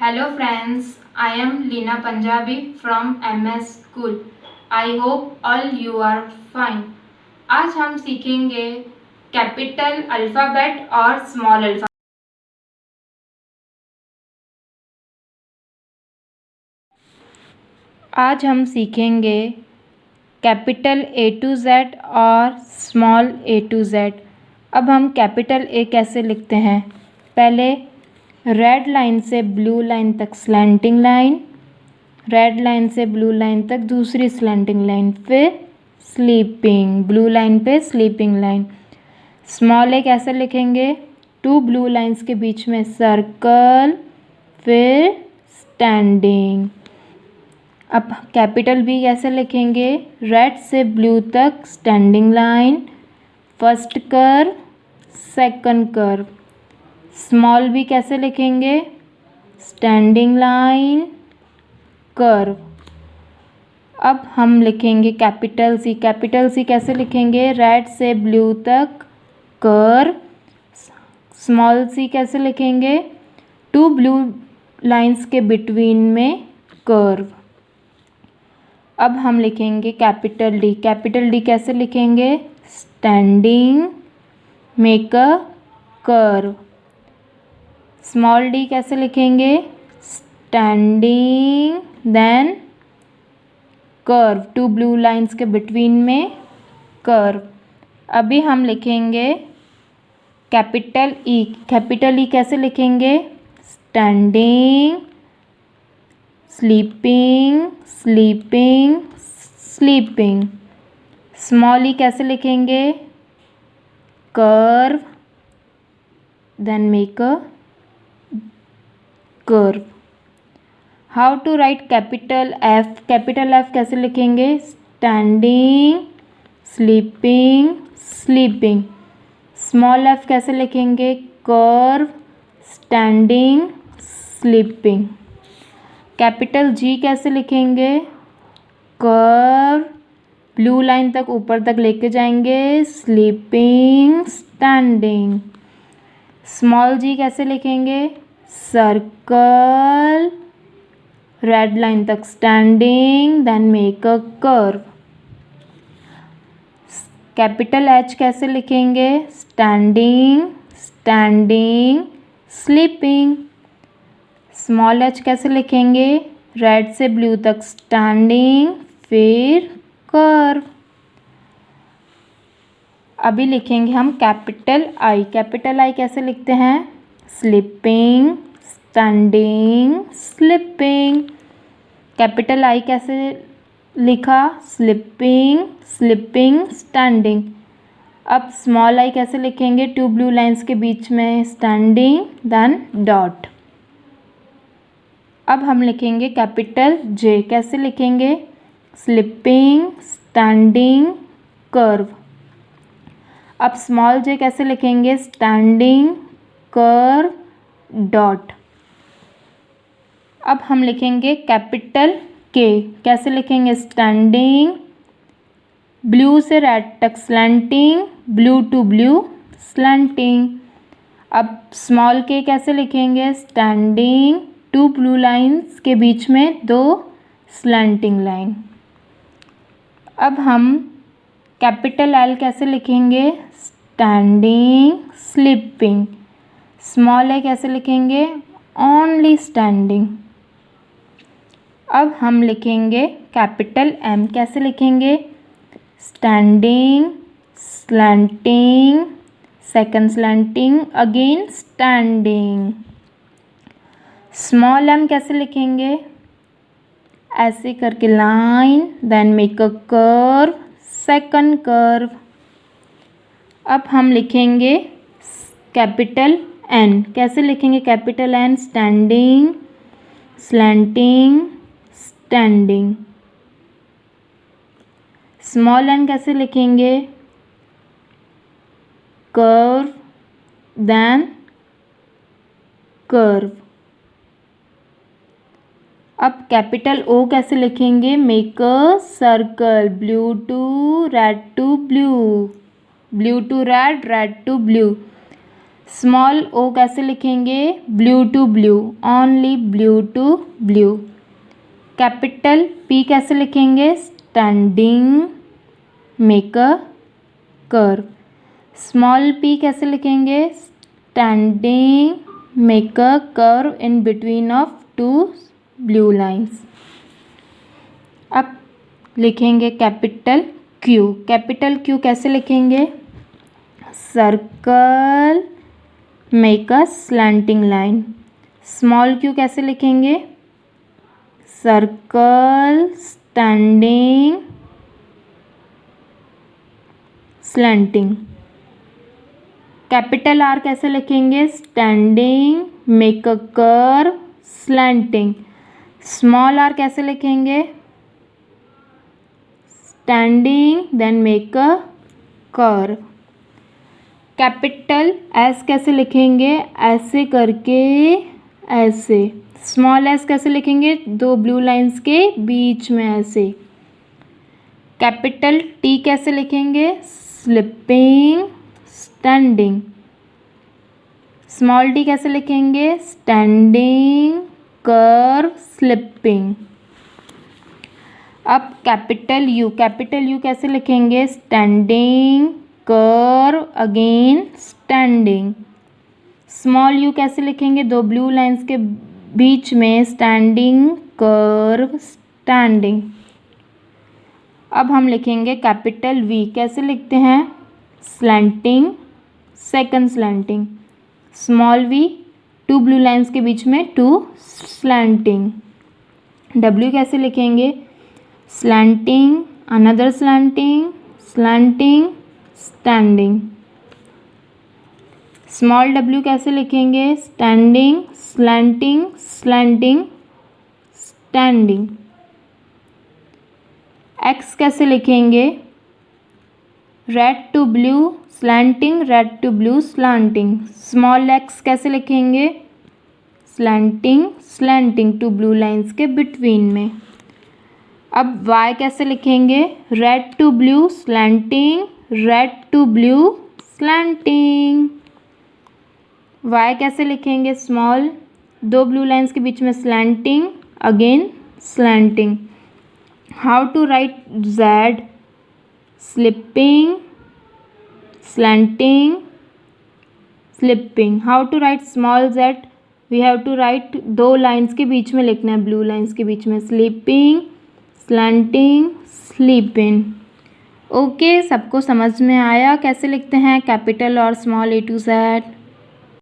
Hello friends, I am Leena Punjabi from MS School. I hope all you are fine. आज हम सीखेंगे capital alphabet और small alphabet. आज हम सीखेंगे कैपिटल A to Z और स्मॉल a to Z। अब हम कैपिटल A कैसे लिखते हैं? पहले रेड लाइन से ब्लू लाइन तक स्लैंटिंग लाइन, रेड लाइन से ब्लू लाइन तक दूसरी स्लैंटिंग लाइन, फिर स्लीपिंग, ब्लू लाइन पे स्लीपिंग लाइन। स्मॉल ए कैसे लिखेंगे? टू ब्लू लाइंस के बीच में सर्कल, फिर स्टैंडिंग। अब कैपिटल बी कैसे लिखेंगे? रेड से ब्लू तक standing line, first curve, second curve. Small B कैसे लिखेंगे? Standing line, curve. अब हम लिखेंगे कैपिटल सी। कैपिटल सी कैसे लिखेंगे? रेड से ब्लू तक कर्व। स्मॉल सी कैसे लिखेंगे? टू ब्लू लाइंस के बिटवीन में कर्व। अब हम लिखेंगे कैपिटल डी। कैपिटल डी कैसे लिखेंगे? Standing, make a curve. Small D कैसे लिखेंगे? Standing then curve, two blue lines के बिटवीन में कर्व। अभी हम लिखेंगे कैपिटल ई। कैपिटल ई कैसे लिखेंगे? Standing, sleeping, sleeping, sleeping. Small E कैसे लिखेंगे? Curve then make a curve. How to write capital F? Capital F कैसे लिखेंगे? Standing, sleeping, sleeping. Small F कैसे लिखेंगे? Curve, standing, sleeping. Capital G कैसे लिखेंगे? कर्व, ब्लू लाइन तक ऊपर तक लेके जाएंगे, स्लीपिंग, स्टैंडिंग। स्मॉल जी कैसे लिखेंगे? सर्कल, रेड लाइन तक standing then make a curve. Capital H कैसे लिखेंगे? Standing, standing, sleeping. Small H कैसे लिखेंगे? रेड से ब्लू तक स्टैंडिंग, फिर कर्व। अभी लिखेंगे हम कैपिटल आई। कैपिटल आई कैसे लिखते हैं? Sleeping, standing, sleeping. Capital I कैसे लिखा? Sleeping, sleeping, standing. अब स्मॉल आई कैसे लिखेंगे? टू ब्लू लाइंस के बीच में स्टैंडिंग देन डॉट। अब हम लिखेंगे कैपिटल जे। कैसे लिखेंगे? Sleeping, standing, curve. अब स्मॉल जे कैसे लिखेंगे? Standing, curve, dot. अब हम लिखेंगे कैपिटल के। कैसे लिखेंगे? स्टैंडिंग, ब्लू से रेड तक slanting, blue to blue slanting. अब स्मॉल के कैसे लिखेंगे? स्टैंडिंग, टू ब्लू लाइंस के बीच में दो स्लैंटिंग लाइन। अब हम कैपिटल एल कैसे लिखेंगे? Standing, sleeping. स्मॉल ए कैसे लिखेंगे? Only standing. अब हम लिखेंगे कैपिटल एम। कैसे लिखेंगे? Standing, slanting, second slanting, again standing. Small M कैसे लिखेंगे? ऐसे करके line then make a curve, second curve. अब हम लिखेंगे कैपिटल एन। कैसे लिखेंगे capital N? Standing, slanting, standing. Small N कैसे लिखेंगे? Curve then curve. अब कैपिटल ओ कैसे लिखेंगे? Make a circle, blue to red to blue, blue to red, red to blue. Small O कैसे लिखेंगे? Blue to blue, only blue to blue. Capital P कैसे लिखेंगे? Standing, make a curve. Small P कैसे लिखेंगे? Standing, make a curve in between of two blue lines. अब लिखेंगे capital Q. Capital Q कैसे लिखेंगे? Circle, make a slanting line. Small Q कैसे लिखेंगे? Circle, standing, slanting. Capital R कैसे लिखेंगे? Standing, make a curve, slanting. Small R कैसे लिखेंगे? Standing, then make a curve. Capital S कैसे लिखेंगे? ऐसे करके ऐसे। स्मॉल एस कैसे लिखेंगे? दो ब्लू लाइंस के बीच में ऐसे। कैपिटल टी कैसे लिखेंगे? Slipping, standing. स्मॉल टी कैसे लिखेंगे? Standing, curve, sleeping. अब कैपिटल यू कैसे लिखेंगे? Standing, curve, again standing. Small U कैसे लिखेंगे? दो ब्लू लाइंस के बीच में स्टैंडिंग, कर्व, स्टैंडिंग। अब हम लिखेंगे कैपिटल वी। कैसे लिखते हैं? Slanting, second slanting. Small V, two blue lines के बीच में टू स्लैंटिंग। डब्ल्यू कैसे लिखेंगे? Slanting, another slanting, slanting, standing. Small W कैसे लिखेंगे? Standing, slanting, slanting, standing. X कैसे लिखेंगे? Red to blue, slanting, red to blue, slanting. Small X कैसे लिखेंगे? Slanting, slanting, two blue lines के बिटवीन में। अब वाई कैसे लिखेंगे? Red to blue, slanting, red to blue, slanting. Y कैसे लिखेंगे? स्मॉल, दो ब्लू लाइंस के बीच में slanting, again slanting. How to write Z? Sleeping, slanting, sleeping. How to write small Z? We have to write दो lines के बीच में लिखना है, ब्लू लाइंस के बीच में। Sleeping, slanting, sleeping. ओके, सबको समझ में आया कैसे लिखते हैं कैपिटल और स्मॉल ए टू जेड?